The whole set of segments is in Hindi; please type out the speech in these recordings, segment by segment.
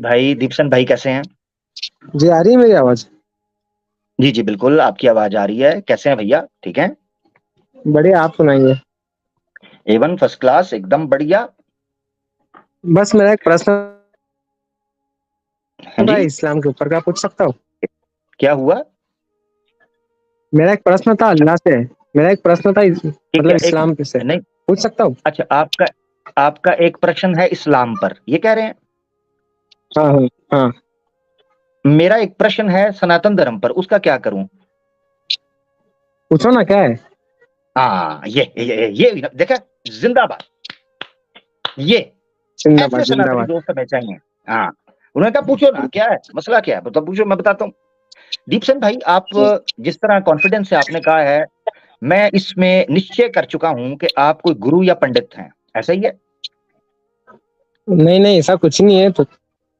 भाई दीपसन भाई कैसे हैं? जी आ रही है मेरी आवाज। जी जी बिल्कुल, आपकी आवाज आ रही है। कैसे हैं भैया? ठीक है। बढ़िया, आप सुनाइए। एवन फर्स्ट क्लास, एकदम बढ़िया। बस मेरा एक प्रश्न हाँ था जी। इस्लाम के ऊपर, क्या पूछ सकता हूँ? क्या हुआ? मेरा एक प्रश्न था अल्लाह से। मेरा एक प्रश्न था ठीक मतलब है, एक इस्लाम पे से नहीं। पूछ सकता हूँ? अच्छा, आपका आपका एक प्रश्न है इस्लाम पर, ये कह रहे हैं? हाँ हाँ हाँ। मेरा एक प्रश्न है सनातन धर्म पर, उसका क्या करूं? पूछो ना, क्या है? हाँ, ये देखा, जिंदाबाद। ये ऐसे जिंदाबाद सनातनी जिंदाबाद। दोस्त हमें चाहिए। हाँ। उन्होंने कहा पूछो ना, क्या है मसला, क्या है मतलब, पूछो, मैं बताता हूँ। दीपसन भाई, आप जिस तरह कॉन्फिडेंस से आपने कहा है, मैं इसमें निश्चय कर चुका हूं कि आप कोई गुरु या पंडित हैं। ऐसा ही है? नहीं नहीं, ऐसा कुछ नहीं है तो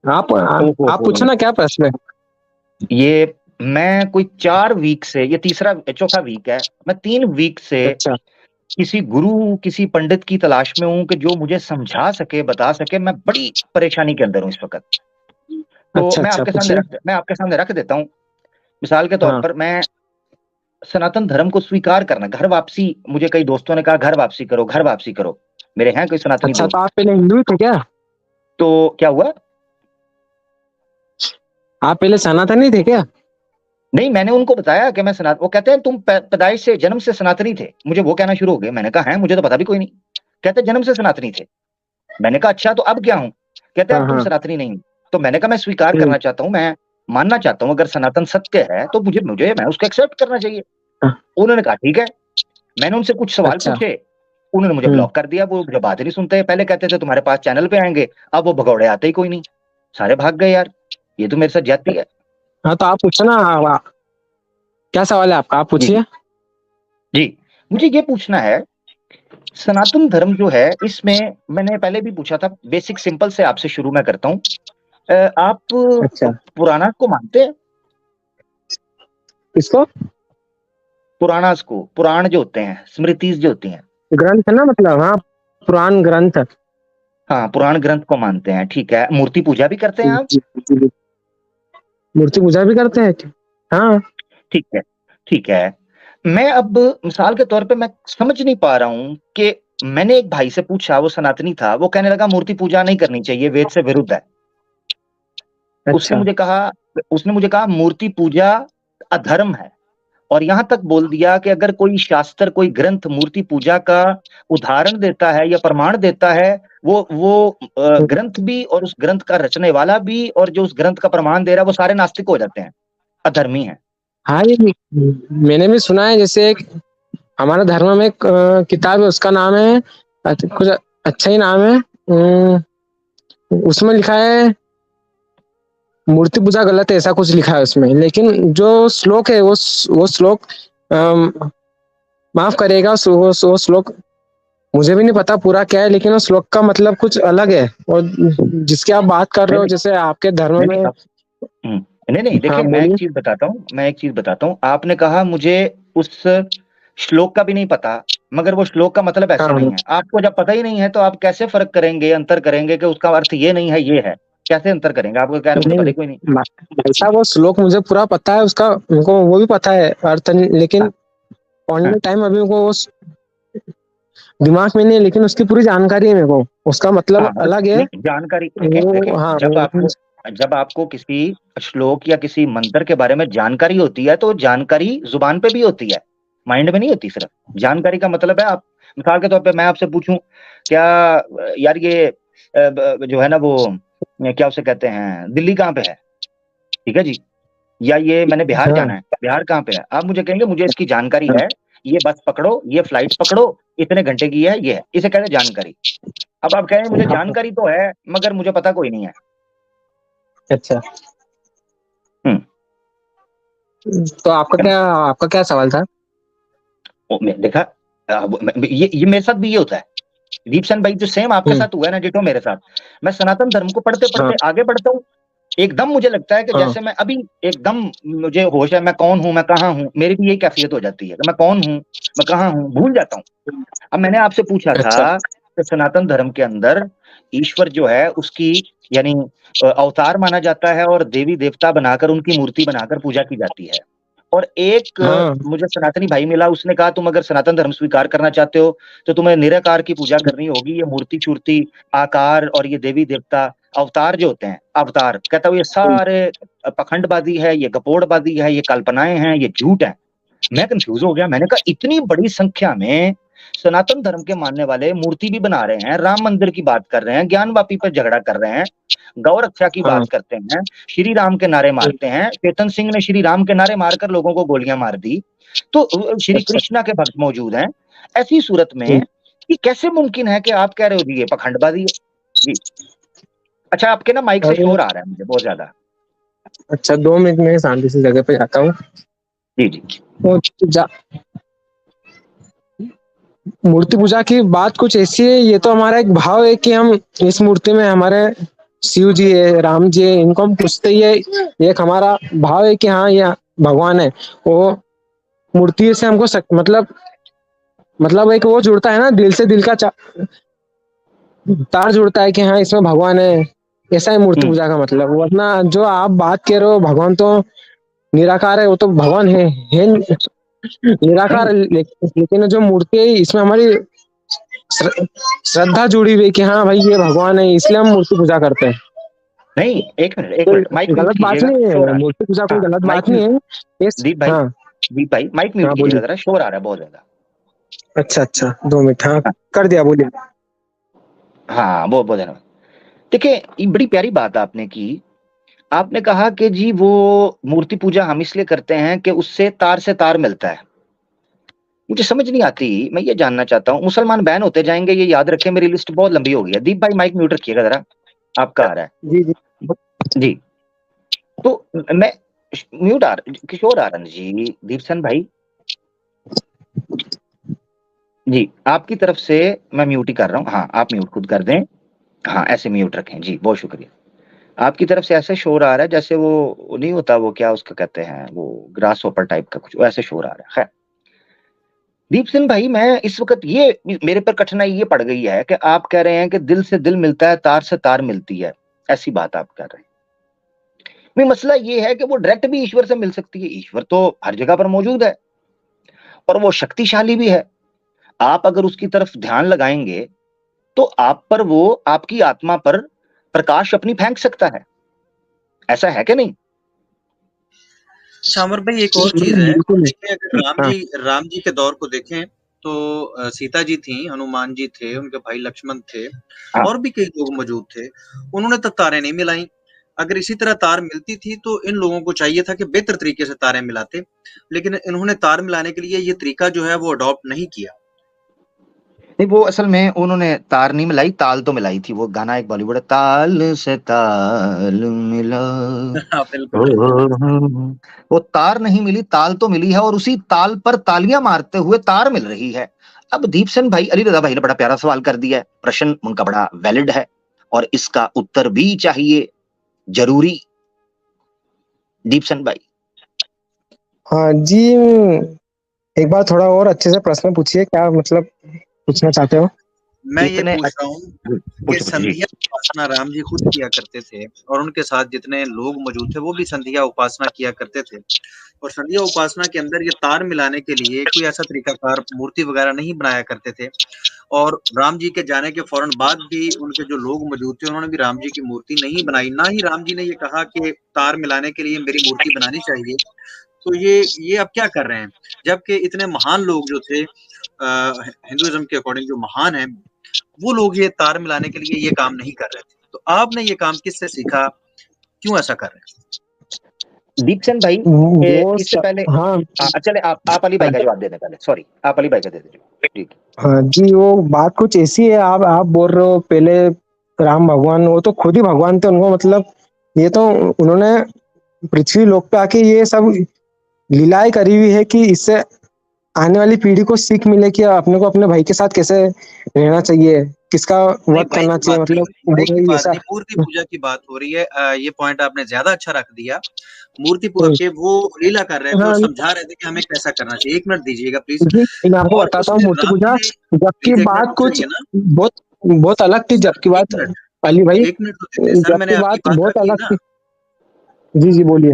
ओहो आप पूछो हो। ना, क्या प्रश्न है? ये मैं कोई 4 वीक से, ये तीसरा चौथा वीक है, मैं 3 वीक से अच्छा किसी गुरु किसी पंडित की तलाश में हूं कि जो मुझे समझा सके, बता सके। मैं बड़ी परेशानी के अंदर हूं इस वक्त। तो अच्छा अच्छा, पूछिए। मैं आपके सामने रख देता हूँ। मिसाल के तौर हाँ। पर, मैं सनातन धर्म को स्वीकार करना, घर वापसी, मुझे कई दोस्तों ने कहा घर वापसी करो, घर वापसी करो। मेरे हैं कोई सनातनी अच्छा, तो दोस्त। आप पहले हिंदू थे क्या? तो क्या हुआ? आप पहले सनातनी थे क्या? नहीं, मैंने उनको बताया कि मैं सनातन, वो कहते हैं तुम पैदाइश से, जन्म से सनातनी थे। मुझे वो कहना शुरू हो गए। मैंने कहा है, मुझे तो पता भी कोई नहीं। कहते जन्म से सनातनी थे। मैंने कहा अच्छा, तो अब क्या हूं? कहते अब हाँ तुम हाँ। सनातनी नहीं हो। तो मैंने कहा मैं स्वीकार हम्म, करना चाहता हूं, मैं मानना चाहता हूं, अगर सनातन सत्य है तो मुझे मुझे मैं उसको एक्सेप्ट करना चाहिए। हाँ, उन्होंने कहा ठीक है। मैंने उनसे कुछ सवाल अच्छा। पूछे। उन्होंने मुझे हम्म। ब्लॉक कर दिया, वो मुझे बात ही नहीं सुनते। पहले कहते थे तुम्हारे पास चैनल पे आएंगे, अब वो भगौड़े आते ही कोई नहीं। सारे भाग गए यार। ये तो मेरे साथ ज्यादती है। हाँ, तो आप पूछो ना। क्या सवाल है आपका, आप जी जी पूछिए। जी। मुझे ये पूछना है, सनातन धर्म जो है, इसमें मैंने पहले भी पूछा था, बेसिक सिंपल से आपसे शुरू मैं करता हूँ। आप अच्छा। पुराना को मानते हैं? किसको? पुराणास को, पुराण जो होते हैं, स्मृतिज जो होती हैं। ग्रंथ है ना, मतलब हाँ। पुराण ग्रंथ। हाँ, पुराण ग्रंथ को मानते हैं, ठीक है। मूर्ति पूजा भी करते हैं आप? मूर्ति पूजा भी करते हैं क्या? हाँ। ठीक है, ठीक है। मैं अब मिसाल के तौर पे मैं समझ नहीं पा रहा हूं कि मैंने एक भाई से पूछा, वो सनातनी था, वो कहने लगा मूर्ति पूजा नहीं करनी चाहिए, वेद से विरुद्ध है। उसने अच्छा। मुझे कहा उसने मुझे कहा मूर्ति पूजा अधर्म है। और यहां तक बोल दिया कि अगर कोई शास्त्र, कोई ग्रंथ मूर्ति पूजा का उदाहरण देता है या प्रमाण देता है, वो ग्रंथ भी, और उस ग्रंथ का रचने वाला भी, और जो उस ग्रंथ का प्रमाण दे रहा है, वो सारे नास्तिक हो जाते हैं, अधर्मी है। हाँ, ये मैंने भी सुना है। जैसे एक हमारे धर्म में एक किताब है, उसका नाम है कुछ अच्छा ही नाम है। उसमें लिखा है मूर्ति पूजा गलत है, ऐसा कुछ लिखा है उसमें। लेकिन जो श्लोक है वो श्लोक अम, माफ करेगा, वो श्लोक मुझे भी नहीं पता पूरा क्या है, लेकिन उस श्लोक का मतलब कुछ अलग है। और जिसकी आप बात कर रहे नहीं हो, नहीं जैसे आपके धर्म नहीं नहीं, में। अब नहीं नहीं, हाँ, देखिए, बोलिए। मैं एक चीज बताता हूँ। आपने कहा मुझे उस श्लोक का भी नहीं पता, मगर वो श्लोक का मतलब हाँ ऐसे नहीं हाँ। है। आपको जब पता ही नहीं है, तो आप कैसे फर्क करेंगे, अंतर करेंगे कि उसका अर्थ ये नहीं है, ये है? कैसे अंतर करेंगे? आपको कह रहे मुझे नहीं, पता ही कोई नहीं। भाई साहब, वो श्लोक मुझे पूरा पता है उसका, उनको वो भी पता है अर्थ, लेकिन हाँ हाँ। पढ़ने टाइम अभी उनको वो दिमाग में नहीं है, लेकिन उसकी पूरी जानकारी है मेरे को। उसका हाँ मतलब मतलब, अलग है। नहीं, जानकारी देखें देखें, वो हाँ वो। जब आपको किसी श्लोक या किसी मंत्र के बारे में जानकारी होती है, तो जानकारी जुबान पे भी होती है, माइंड में नहीं होती सिर्फ। जानकारी का मतलब है, आप मिसाल के तौर पे मैं आपसे पूछूं, क्या यार ये जो है ना वो, क्या उसे कहते हैं, दिल्ली कहाँ पे है? ठीक है जी। या ये मैंने बिहार हाँ जाना है, बिहार कहाँ पे है? आप मुझे कहेंगे मुझे इसकी जानकारी है, ये बस पकड़ो, ये फ्लाइट पकड़ो, इतने घंटे की है, ये है, इसे कहते हैं जानकारी। अब आप कहें मुझे हाँ। जानकारी तो है, मगर मुझे पता कोई नहीं है। अच्छा, हम्म। तो आपका क्या सवाल था? देखा, ये मेरे साथ भी ये होता है। दीपसन भाई, जो सेम आपके हम्म। साथ हुआ है ना, डिटो मेरे साथ। मैं सनातन धर्म को पढ़ते हाँ पढ़ते आगे बढ़ता हूँ, एकदम मुझे लगता है कि हाँ। जैसे मैं अभी, एकदम मुझे होश है, मैं कौन हूं, मैं कहाँ हूँ, मेरी भी यही कैफियत हो जाती है कि मैं कौन हूँ, मैं कहाँ हूँ, भूल जाता हूँ। अब मैंने आपसे पूछा अच्छा। था कि सनातन धर्म के अंदर ईश्वर जो है उसकी यानी अवतार माना जाता है और देवी देवता बनाकर उनकी मूर्ति बनाकर पूजा की जाती है। और एक हाँ मुझे सनातनी भाई मिला, उसने कहा तुम अगर सनातन धर्म स्वीकार करना चाहते हो तो तुम्हें निराकार की पूजा करनी होगी। ये मूर्ति चूर्ति आकार और ये देवी देवता अवतार जो होते हैं, अवतार कहता हूँ ये सारे पखंडबाजी है, ये गपोड़बाजी है, ये कल्पनाएं हैं, ये झूठ है। मैं कंफ्यूज हो गया, मैंने कहा इतनी बड़ी संख्या में सनातन धर्म के मानने वाले मूर्ति भी बना रहे हैं, राम मंदिर की बात कर रहे हैं, ज्ञानवापी पर झगड़ा कर रहे हैं, गौ रक्षा की हाँ बात करते हैं, श्री राम के नारे मारते हैं। चेतन सिंह ने श्री राम के नारे मारकर लोगों को गोलियां मार दी। तो श्री अच्छा कृष्णा के भक्त मौजूद हैं। ऐसी सूरत में ये कैसे मुमकिन है कि आप कह रहे हो जी ये पखंडबाजी है? जी अच्छा, आपके ना माइक से अरे शोर आ रहा है मुझे बहुत ज्यादा। अच्छा 2 मिनट में शांति से जगह पे जाता हूँ। जी जी वो मूर्ति पूजा की बात कुछ ऐसी है, ये तो हमारा एक भाव है कि हम इस मूर्ति में हमारे शिव जी है, राम जी है, इनको हम पूछते ही है। एक हमारा भाव है कि हाँ ये भगवान है। वो मूर्ति से हमको मतलब एक वो जुड़ता है ना, दिल से दिल का तार जुड़ता है कि हाँ इसमें भगवान है। ऐसा है मूर्ति हम्म पूजा का मतलब। वरना जो आप बात कर रहे हो भगवान तो निराकार है, वो तो भगवान है निराकार नहीं है। लेकिन जो मूर्ति है इसमें हमारी श्रद्धा जुड़ी हुई है कि हाँ भाई ये भगवान है, इसलिए हम मूर्ति पूजा करते हैं। नहीं, एक कोई मिनट माइक म्यूट गलत बात कीजिएगा, नहीं शोर है, आ मूर्ति पूजा रहा है। कोई हाँ गलत माइक बात नहीं है। इस दीप भाई, हाँ दीप भाई माइक म्यूट हाँ कीजिएगा बोलिए। जरा, शोर आ रहा है बहुत ज्यादा। अच्छा अच्छा 2 मिनट, हाँ हाँ कर दिया, बोलिए। हाँ, बहुत बहुत धन्यवाद। देखिए ये बड़ी प्यारी बात आपने की। आपने कहा कि जी वो मूर्ति पूजा हम इसलिए करते हैं कि उससे तार से तार मिलता है। मुझे समझ नहीं आती, मैं ये जानना चाहता हूँ, मुसलमान बैन होते जाएंगे ये याद रखें, मेरी लिस्ट बहुत लंबी हो गई है। दीप भाई माइक म्यूट रखिएगा जरा, आपका आ रहा है। जी जी जी तो मैं म्यूट आ रहा, किशोर आनंद जी, दीपसन भाई जी, आपकी तरफ से मैं म्यूट ही कर रहा हूँ। हाँ आप म्यूट खुद कर दें। हाँ ऐसे म्यूट रखें जी, बहुत शुक्रिया। आपकी तरफ से ऐसे शोर आ रहा है जैसे वो नहीं होता, वो क्या उसका कहते हैं, वो ग्रास होपर टाइप का कुछ ऐसे शोर आ रहा है। खैर दीप सिंह भाई, मैं इस वक्त ये मेरे पर कठिनाई ये पड़ गई है कि आप कह रहे हैं कि दिल से दिल मिलता है, तार से तार मिलती है, ऐसी बात आप कर रहे हैं। मैं मसला ये है कि वो डायरेक्ट भी ईश्वर से मिल सकती है। ईश्वर तो हर जगह पर मौजूद है और वो शक्तिशाली भी है। आप अगर उसकी तरफ ध्यान लगाएंगे तो आप पर वो आपकी आत्मा पर प्रकाश अपनी फेंक सकता है। ऐसा है कि नहीं? शामर भाई एक और चीज है, बिल्कुल। देखिए अगर हाँ राम जी के दौर को देखें तो सीता जी थी, हनुमान जी थे, उनके भाई लक्ष्मण थे, हाँ और भी कई लोग मौजूद थे। उन्होंने तो तारें नहीं मिलाई। अगर इसी तरह तार मिलती थी तो इन लोगों को चाहिए था कि बेहतर तरीके से तारें मिलाते, लेकिन इन्होंने तार मिलाने के लिए ये तरीका जो है वो अडॉप्ट नहीं किया। नहीं, वो असल में उन्होंने तार नहीं मिलाई, ताल तो मिलाई थी। वो गाना एक बॉलीवुड है, ताल से ताल मिला। हाँ, बिल्कुल बिल्कुल। वो तार नहीं मिली, ताल तो मिली है, और उसी ताल पर तालियां मारते हुए तार मिल रही है। अब दीपसेन भाई, अली रजा भाई ने बड़ा प्यारा सवाल कर दिया है, प्रश्न उनका बड़ा वैलिड है और इसका उत्तर भी चाहिए, जरूरी। दीपसेन भाई हाँ जी, एक बार थोड़ा और अच्छे से प्रश्न पूछिए, क्या मतलब पूछना चाहते हो। मैं ये इतने पूछ रहा हूँ कि पूछो पूछो जी। संध्या उपासना राम जी खुद किया करते थे और उनके साथ जितने लोग मौजूद थे वो भी संध्या उपासना किया करते थे, और संध्या उपासना के अंदर ये तार मिलाने के लिए कोई ऐसा तरीकाकार मूर्ति वगैरह नहीं बनाया करते थे। और राम जी के जाने के फौरन बाद भी उनके जो लोग मौजूद थे उन्होंने भी राम जी की मूर्ति नहीं बनाई, ना ही राम जी ने ये कहा कि तार मिलाने के लिए मेरी मूर्ति बनानी चाहिए। तो ये अब क्या कर रहे हैं, जबकि इतने महान लोग जो थे हिंदुइज्म के अकॉर्डिंग जो महान है, वो लोग ये तार मिलाने के लिए ये काम नहीं कर रहे थे। तो आपने ये काम किससे सीखा, क्यों ऐसा कर रहे हैं? दीपसेन भाई इससे पहले हाँ चले आप अली भाई का जवाब दे दें पहले, सॉरी आप अली भाई का दे दीजिए। ठीक हाँ जी, वो बात कुछ ऐसी है, आप बोल रहे हो पहले राम भगवान, वो तो खुद ही भगवान थे। उनको मतलब ये तो उन्होंने पृथ्वी लोक पे आके ये सब लीलाएं करी हुई है कि इससे आने वाली पीढ़ी को सीख मिले कि अपने को अपने भाई के साथ कैसे रहना चाहिए, किसका नहीं, वध भाई करना की बात चाहिए, नहीं हो मतलब रही, भाई की बुरा बात ऐसा। नहीं, मूर्ति पूजा की बात हो रही है। ये पॉइंट आपने ज्यादा अच्छा रख दिया। मूर्ति के वो लीला कर रहे थे हाँ और समझा रहे थे कि हमें कैसा करना चाहिए। 1 मिनट दीजिएगा प्लीज। जी, मैं आपको और बताता हूँ उसमें मूर्ति राम जी पूजा ने, जबकि प्लीज 1 मिनट बात रुक कुछ जाइए ना। बहुत बहुत अलग थी जबकि एक बात, मिनट, अली भाई, एक मिनट रुकिए सर, मैंने जबकि आपकी बात बात बहुत रखी अलग ना। थी। जी जी बोलिए।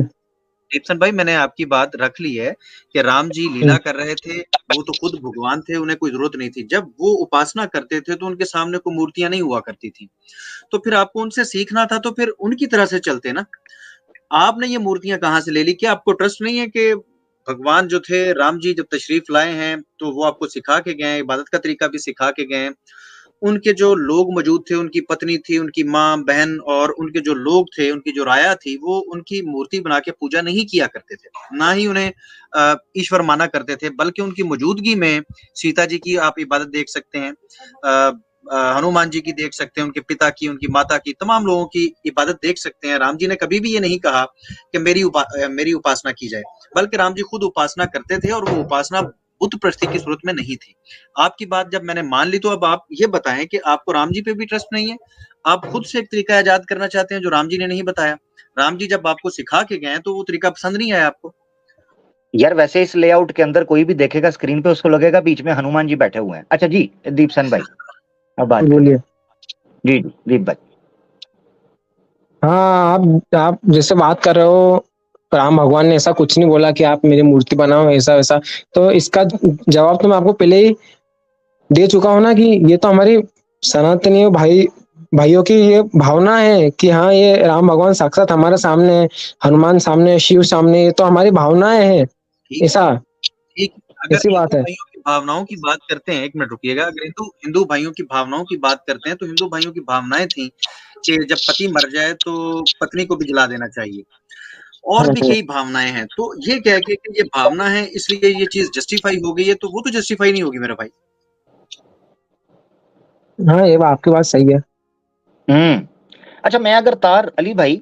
दीपसन भाई, मैंने आपकी बात रख ली है कि राम जी लीला कर रहे थे, वो तो खुद भगवान थे, उन्हें कोई जरूरत नहीं थी। जब वो उपासना करते थे तो उनके सामने कोई मूर्तियां नहीं हुआ करती थी, तो फिर आपको उनसे सीखना था, तो फिर उनकी तरह से चलते ना। आपने ये मूर्तियां कहाँ से ले ली? क्या आपको ट्रस्ट नहीं है कि भगवान जो थे राम जी जब तशरीफ लाए हैं तो वो आपको सिखा के गए, इबादत का तरीका भी सिखा के गए। उनके जो लोग मौजूद थे, उनकी पत्नी थी, उनकी माँ, बहन और उनके जो लोग थे, उनकी जो राया थी, वो उनकी मूर्ति बना के पूजा नहीं किया करते थे, ना ही उन्हें ईश्वर माना करते थे, बल्कि उनकी मौजूदगी में सीता जी की आप इबादत देख सकते हैं, हनुमान जी की देख सकते हैं, उनके पिता की, उनकी माता की, तमाम लोगों की इबादत देख सकते हैं। राम जी ने कभी भी ये नहीं कहा कि मेरी उपासना की जाए, बल्कि राम जी खुद उपासना करते थे, और वो उपासना बुत प्रस्ती की सूरत में नहीं थी। आपकी बात जब मैंने मान ली, तो अब आप ये बताएं कि आपको राम जी पे भी ट्रस्ट नहीं है, आप खुद से एक तरीका इजाद करना चाहते हैं जो राम जी ने नहीं बताया। राम जी जब आपको सिखा के गए तो वो तरीका पसंद नहीं आया आपको। यार वैसे इस लेआउट के अंदर कोई भी देखेगा स्क्रीन पे, उसको लगेगा बीच में हनुमान जी बैठे हुए हैं। अच्छा जी दीपसन भाई, अब बात करिए। बोलिए। जी जी दीप भाई। हाँ, आप जैसे बात कर रहे हो, राम भगवान ने ऐसा कुछ नहीं बोला कि आप मेरी मूर्ति बनाओ ऐसा वैसा। तो इसका जवाब तो मैं आपको पहले ही दे चुका हूँ ना, कि ये तो हमारी सनातनी भाइयों की ये भावना है कि हाँ, ये राम भगवान साक्षात हमारे सामने है, हनुमान सामने है, शिव सामने है, ये तो हमारी भावनाएं हैं। ठीक ऐसा, ठीक। अगर ऐसी हिंदू बात है। भाइयों की भावनाओं की बात करते हैं, एक मिनट रुकिएगा, अगर हिंदू हिंदू भाइयों की भावनाओं की बात करते हैं, तो हिंदू भाइयों की भावनाएं थी कि जब पति मर जाए तो पत्नी को भी जला देना चाहिए, और भी कई भावनाएं हैं। तो ये कह के कि ये भावना है इसलिए ये चीज जस्टिफाई हो गई है, तो वो तो जस्टिफाई नहीं होगी मेरा भाई। हाँ, ये बात आपकी बात सही है। अच्छा, मैं अगर तार, अली भाई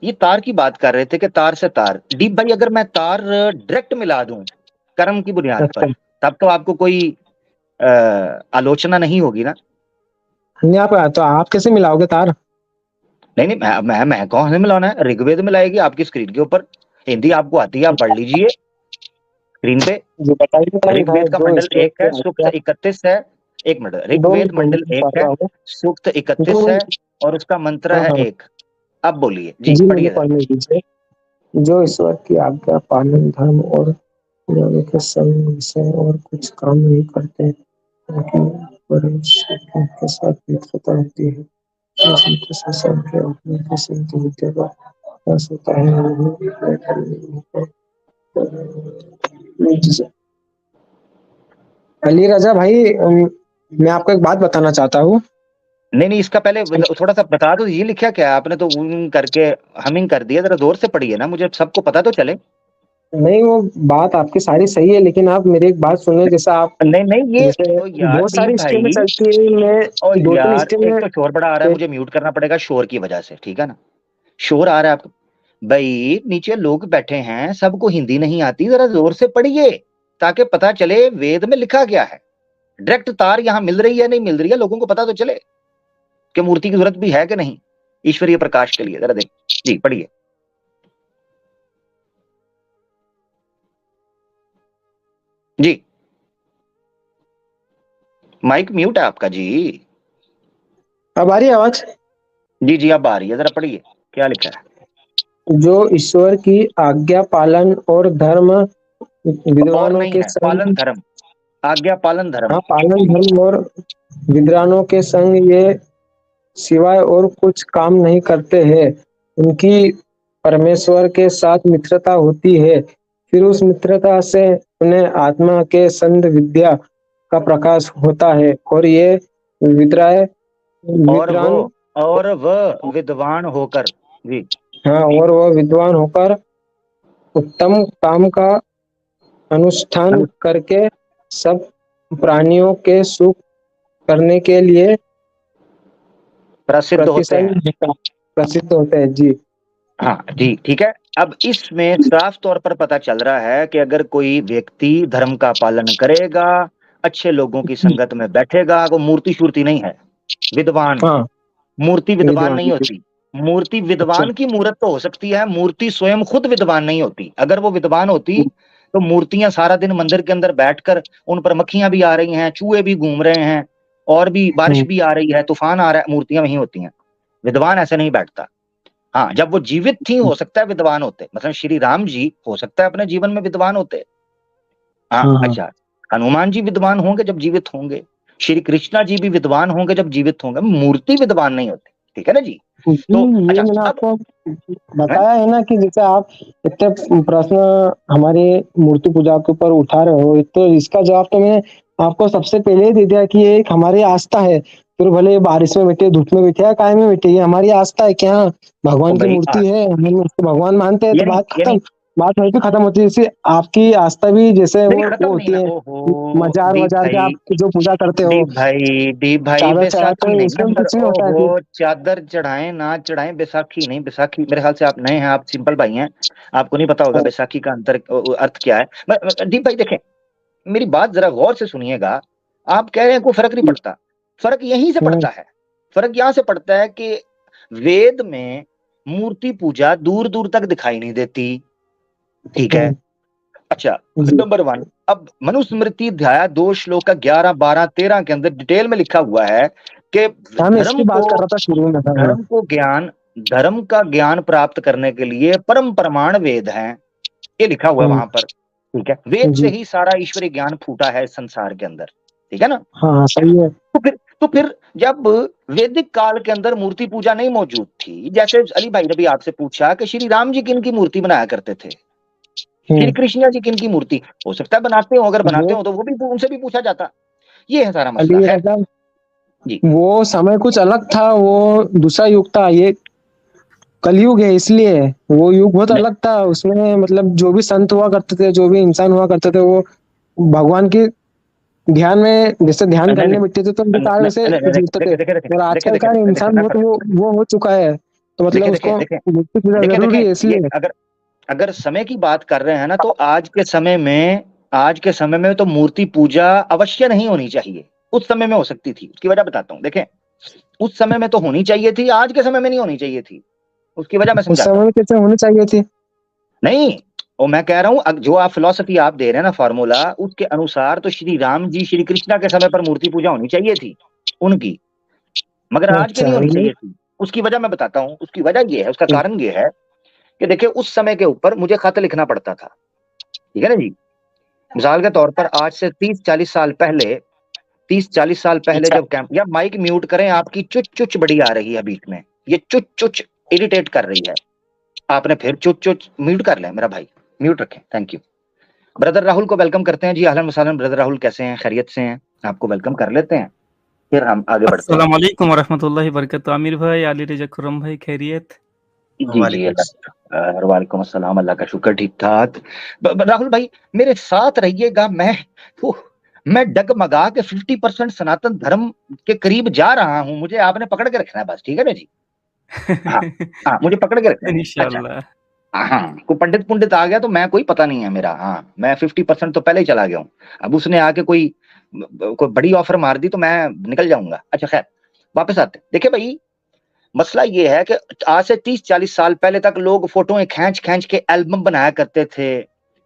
ये तार की बात कर रहे थे कि तार से तार, दीप भाई अगर मैं तार डायरेक्ट मिला दूं कर्म की बुनियाद अच्छा, पर, तब तो आपको कोई आलोचना नहीं होगी ना? नहीं, आप तो आप कैसे मिलाओगे तार? नहीं नहीं, मैं कौन से मिलाना है? ऋग्वेद मिलाएगी आपकी स्क्रीन के ऊपर। हिंदी आपको आती है, आप पढ़ लीजिए स्क्रीन पे। जो बताइए क्या लिखा है, ऋग्वेद का जो मंडल ईश्वर 1 के है, सूक्त आज्ञा। 31 है। एक मिनट, दो ऋग्वेद मिनट, मंडल 1 है, सूक्त 31 है, और उसका मंत्र हाँ है हाँ, 1। अब बोलिए जी, जी मुझे पढ़िए जरा। पढ़ने दीजिए। जो ईश्वर की आज्ञा पालन, धर्म और ज्ञान के संग विषय और कुछ काम नहीं करते, उनकी परमेश्वर के साथ मित्रता होती है। इस मित्र से सबके अपने के सिद्ध विद्या का प्रकाश होता है। अली रजा भाई, मैं आपको एक बात बताना चाहता हूँ। नहीं नहीं, इसका पहले थोड़ा सा बता दो, ये लिखा क्या है आपने? तो करके हमिंग कर दिया, जरा जोर से पढ़िए ना, मुझे सबको पता तो चले। नहीं, वो बात आपकी सारी सही है, लेकिन आप मेरी एक बात सुनिए। जैसा आप, नहीं नहीं, ये जैसे ओ यार बहुत दीप सारी स्ट्रीम भाई, चलती है, और मैं दो तीन यार स्ट्रीम एक में। तो शोर बड़ा आ रहा है, मुझे म्यूट करना पड़ेगा शोर की वजह से, ठीक है ना? शोर आ रहा है आपको भाई, नीचे लोग बैठे हैं, सबको हिंदी नहीं आती, जरा जोर से पढ़िए ताकि पता चले वेद में लिखा क्या है। डायरेक्ट तार यहाँ मिल रही है नहीं मिल रही है, लोगों को पता तो चले कि मूर्ति की जरूरत भी है कि नहीं ईश्वरीय प्रकाश के लिए। जरा देख जी, पढ़िए जी। माइक म्यूट है आपका जी। अब आ रही है आवाज? जी जी, अब आ रही है, जरा पढ़िए क्या लिखा है। जो ईश्वर की आज्ञा पालन और धर्म, और विद्वानों नहीं के है, पालन संग। धर्म, आज्ञा पालन धर्म। हाँ, पालन धर्म और विद्वानों के संग ये सिवाय और कुछ काम नहीं करते हैं, उनकी परमेश्वर के साथ मित्रता होती है। फिर उस मित्रता से उन्हें आत्मा के संग विद्या का प्रकाश होता है, और ये विद्राय और वो विद्वान। और वह विद्वान होकर जी। हाँ, और वह विद्वान होकर उत्तम काम का अनुष्ठान करके सब प्राणियों के सुख करने के लिए प्रसिद्ध होते हैं। प्रसिद्ध होते हैं। जी हाँ जी, ठीक है। अब इसमें साफ तौर पर पता चल रहा है कि अगर कोई व्यक्ति धर्म का पालन करेगा, अच्छे लोगों की संगत में बैठेगा, वो मूर्ति शूर्ति नहीं है, विद्वान। हाँ, मूर्ति विद्वान विद्वान। नहीं होती। मूर्ति अच्छा, विद्वान की मूर्त तो हो सकती है, मूर्ति स्वयं खुद विद्वान नहीं होती। अगर वो विद्वान होती तो मूर्तियां सारा दिन मंदिर के अंदर बैठकर उन पर मक्खियां भी आ रही हैं, चूहे भी घूम रहे हैं, और भी बारिश भी आ रही है, तूफान आ रहा है, मूर्तियां वहीं होती हैं। विद्वान ऐसे नहीं बैठता। हाँ, जब वो जीवित थी हो सकता है विद्वान होते, मतलब श्री राम जी हो सकता है अपने जीवन में विद्वान होते। हाँ, अच्छा, हनुमान जी विद्वान होंगे जब जीवित होंगे, श्री कृष्णा जी भी विद्वान होंगे जब जीवित होंगे, मूर्ति विद्वान नहीं होती। ठीक है ना जी? तो ये अच्छा, मैंने अब आपको बताया है ना कि जैसे आप इतने प्रश्न हमारे मूर्ति पूजा के ऊपर उठा रहे हो, तो इसका जवाब तो मैंने आपको सबसे पहले ही दे दिया कि ये एक हमारी आस्था है। फिर भले बारिश में बैठे, धूप में बैठे या काय में बैठे, ये हमारी आस्था है कि हाँ भगवान की भाई मूर्ति है, हम उसको भगवान मानते हैं, ये तो नहीं, बात ये नहीं, खत्म। बात वहीं पे खत्म होती है। जैसे आपकी आस्था भी जैसे नहीं वो खत्म नहीं होती है। है, ओहो मजार दीप वजार के भाई, आप जो पूजा करते हो, दीप भाई चादर चढ़ाते बैसाखी हो, नहीं इसमें भी अंदर, कुछ नहीं होता है ओहो फिर। चादर चढ़ाएं ना चढ़ाएं, बैसाखी नहीं, बैसाखी मेरे ख्याल से आप नए हैं, आप सिंपल भाई हैं, आपको नहीं पता होगा बैसाखी का अंतर अर्थ क्या है। दीप भाई देखें, मेरी बात जरा गौर से सुनिएगा। आप कह रहे हैं कोई फर्क नहीं पड़ता, फर्क यहीं से पड़ता है। फर्क यहां से पड़ता है कि वेद में मूर्ति पूजा दूर दूर तक दिखाई नहीं देती। ठीक है, अच्छा, नंबर 1, अब मनुस्मृति अध्याय 2 श्लोक का 11, 12, 13 के अंदर डिटेल में लिखा हुआ है कि हाँ, मैं इसकी बात कर रहा था शुरू में। धर्म को ज्ञान धर्म का ज्ञान प्राप्त करने के लिए परम प्रमाण वेद हैं, ये लिखा हुआ है वहां पर। ठीक है, वेद से ही सारा ईश्वरीय ज्ञान फूटा है इस संसार के अंदर। ठीक है ना? हाँ सही है। तो फिर जब वैदिक काल के अंदर मूर्ति पूजा नहीं मौजूद थी, जैसे अली भाई ने भी आपसे पूछा कि श्री राम जी किन की मूर्ति बनाया करते थे, श्री कृष्ण जी किन की मूर्ति, हो सकता है बनाते हो, अगर बनाते हो तो वो भी उनसे भी पूछा जाता। ये है सारा मसला। अली खैर राजा, जी, वो समय कुछ अलग था, वो दूसरा युग था, ये कलयुग है, इसलिए वो युग बहुत नहीं, अलग था। उसमें मतलब जो भी संत हुआ करते थे, जो भी इंसान हुआ करते थे, वो भगवान की ध्यान में जैसे ध्यान नहीं, करने बैठते थे तो उनके कारण वैसे नहीं, जीतते थे। देखे देखे देखे और देखे आजकल देखे का देखे इंसान मैं बहुत वो हो चुका है, तो मतलब देखे देखे उसको देखे मूर्ति पूजा देखे देखे जरूरी है ये इसलिए। अगर अगर समय की बात कर रहे हैं ना, तो आज के समय में तो मूर्ति पूजा अवश्य नहीं होनी चाहिए। उस समय में हो सकती थी, उसकी वजह बताता हूँ। देखें, उस समय में तो होनी चाहिए थी, आज के समय में नहीं होनी चाहिए थी। उसकी वजह मैं उस समझाता समय हूँ। में कैसे होनी चाहिए थी? नहीं, और मैं कह रहा हूं जो आप फिलॉसफी आप दे रहे हैं ना, फॉर्मूला, उसके अनुसार तो श्री राम जी श्री कृष्णा के समय पर मूर्ति पूजा होनी चाहिए थी उनकी, मगर आज के अच्छा, नहीं होनी चाहिए थी। उसकी वजह मैं बताता हूँ, उसकी वजह ये है, उसका कारण ये है कि देखिए उस समय के ऊपर मुझे खत लिखना पड़ता था। ठीक है ना जी? मिसाल के तौर पर आज से 30-40 साल पहले जब कैंप, या माइक म्यूट करें, आपकी चुच चुच बड़ी आ रही है बीच में, ये चुच चुच इरिटेट कर रही है। आपने फिर चुच चुच म्यूट कर लें मेरा भाई, म्यूट रखें, थैंक यू। ब्रदर राहुल को वेलकम करते हैं जी, अहलन वसहलन। ब्रदर राहुल कैसे हैं, खैरियत से हैं? आपको वेलकम कर लेते हैं, फिर हम आगे बढ़ते हैं। अस्सलाम वालेकुम वरहमतुल्लाहि वबरकातुहू। आमिर भाई, आली रिजा खुर्रम भाई, खैरियत? जी जी, वालेकुम अस्सलाम, अल्लाह का शुक्र, ठीक ठाक। राहुल भाई मेरे साथ रहिएगा, मैं डगमगा के 50% सनातन धर्म के करीब जा रहा हूं, मुझे आपने पकड़ के रखना है बस। ठीक है ना जी? हाँ हाँ, मुझे पकड़ के रखना है। अच्छा, इंशाल्लाह। हाँ, कोई पंडित पुंडित आ गया तो मैं, कोई पता नहीं है मेरा। हाँ, मैं 50% तो पहले ही चला गया हूँ। अब उसने आके कोई बड़ी ऑफर मार दी तो मैं निकल जाऊंगा। अच्छा खैर, वापस आते हैं। देखिए भाई, मसला ये है कि आज से 30-40 साल पहले तक लोग फोटोएं खींच खींच के एल्बम बनाया करते थे,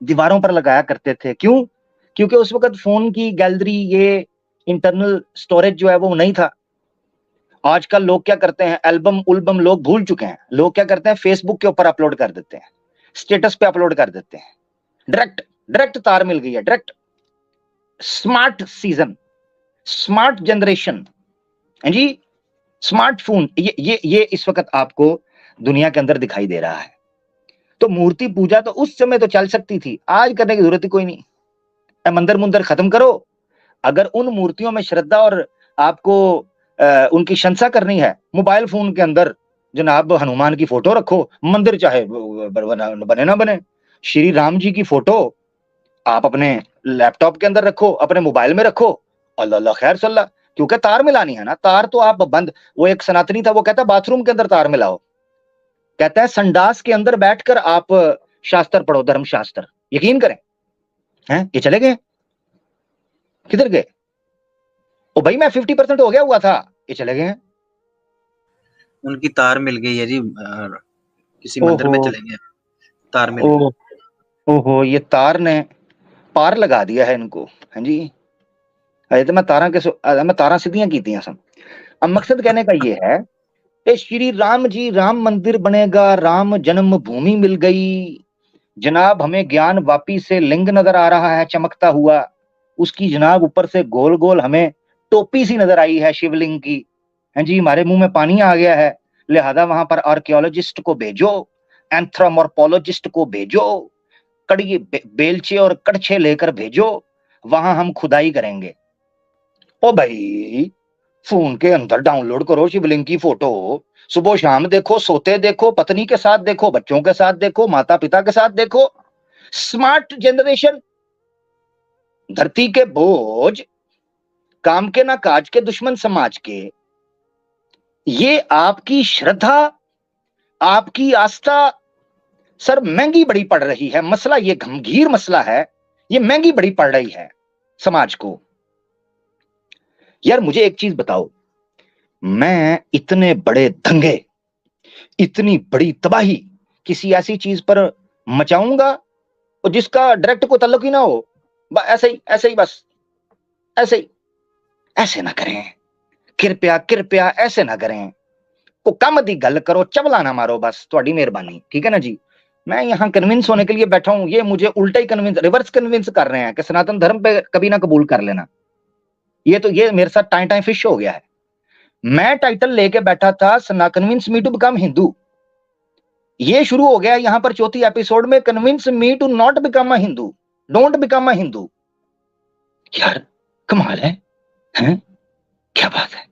दीवारों पर लगाया करते थे। क्यों? क्योंकि उस वक्त फोन की गैलरी, ये इंटरनल स्टोरेज जो है वो नहीं था। आजकल लोग क्या करते हैं, एल्बम उल्बम लोग भूल चुके हैं। लोग क्या करते हैं, फेसबुक के ऊपर अपलोड कर देते हैं, स्टेटस पे अपलोड कर देते हैं। डायरेक्ट डायरेक्ट तार मिल गई है, direct. Smart season, smart generation है जी, स्मार्टफोन, ये इस वक्त आपको दुनिया के अंदर दिखाई दे रहा है। तो मूर्ति पूजा तो उस समय तो चल सकती थी, आज करने की जरूरत ही कोई नहीं। मंदिर मुंदर खत्म करो। अगर उन मूर्तियों में श्रद्धा और आपको उनकी शंसा करनी है, मोबाइल फोन के अंदर जनाब हनुमान की फोटो रखो, मंदिर चाहे बने ना बने। श्री राम जी की फोटो आप अपने लैपटॉप के अंदर रखो, अपने मोबाइल में रखो, अल्लाह अल्लाह खैर सल्ला। क्योंकि तार मिलानी है ना, तार तो आप बंद, वो एक सनातनी था, वो कहता है बाथरूम के अंदर तार मिलाओ, कहता है संडास के अंदर बैठकर आप शास्त्र पढ़ो, धर्म शास्त्र। यकीन करें, हैं ये चले गए, किधर गए? ओ भाई मैं 50% हो गया हुआ था, ये चले गए हैं। उनकी तार मिल गई है जी, किसी मंदिर में चले गए, तार मिल गई। ओहो, ये तार ने पार लगा दिया है इनको। हाँ जी, अजे तो मैं तारा सीधियां कीतियां सन। अब मकसद कहने का ये है कि श्री राम जी, राम मंदिर बनेगा, राम जन्म भूमि मिल गई जनाब, हमें ज्ञान वापी से लिंग नजर आ रहा है चमकता हुआ, उसकी जनाब ऊपर से गोल गोल हमें टोपी सी नजर आई है शिवलिंग की, है जी, हमारे मुंह में पानी आ गया है, लिहाजा वहां पर आर्कियोलॉजिस्ट को भेजो, एंथ्रोमोर्फोलॉजिस्ट को भेजो, कड़ी बेलचे और कड़छे लेकर भेजो, वहां हम खुदाई करेंगे। ओ भाई, फोन के अंदर डाउनलोड करो शिवलिंग की फोटो, सुबह शाम देखो, सोते देखो, पत्नी के साथ देखो, बच्चों के साथ देखो, माता पिता के साथ देखो। स्मार्ट जनरेशन, धरती के बोझ, काम के ना काज के दुश्मन समाज के, ये आपकी श्रद्धा, आपकी आस्था सर महंगी बड़ी पड़ रही है। मसला ये गंभीर मसला है, ये महंगी बड़ी पड़ रही है समाज को। यार मुझे एक चीज बताओ, मैं इतने बड़े दंगे, इतनी बड़ी तबाही किसी ऐसी चीज पर मचाऊंगा और जिसका डायरेक्ट कोई ताल्लुक ही ना हो, ऐसे ही बस ऐसे ना करें, कृपया कृपया ऐसे ना करें, को कम दी गल करो, चबला ना मारो, बस थोड़ी मेहरबानी, ठीक है ना जी। मैं यहां कन्विंस होने के लिए बैठा हूं, ये मुझे उल्टा ही कन्विंस, रिवर्स कन्विंस कर रहे हैं कि सनातन धर्म पे कभी ना कबूल कर लेना। ये मेरे साथ टाइम फिश हो गया है। मैं टाइटल लेके बैठा था convince me to become Hindu, ये शुरू हो गया यहां पर चौथी एपिसोड में, convince me to not become a Hindu, don't become a Hindu. यार कमाल है? क्या बात है,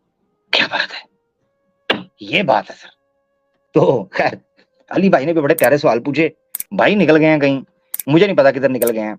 क्या बात है, ये बात है सर। तो खैर, अली भाई ने भी बड़े प्यारे सवाल पूछे, भाई निकल गए हैं कहीं, मुझे नहीं पता किधर निकल गए हैं।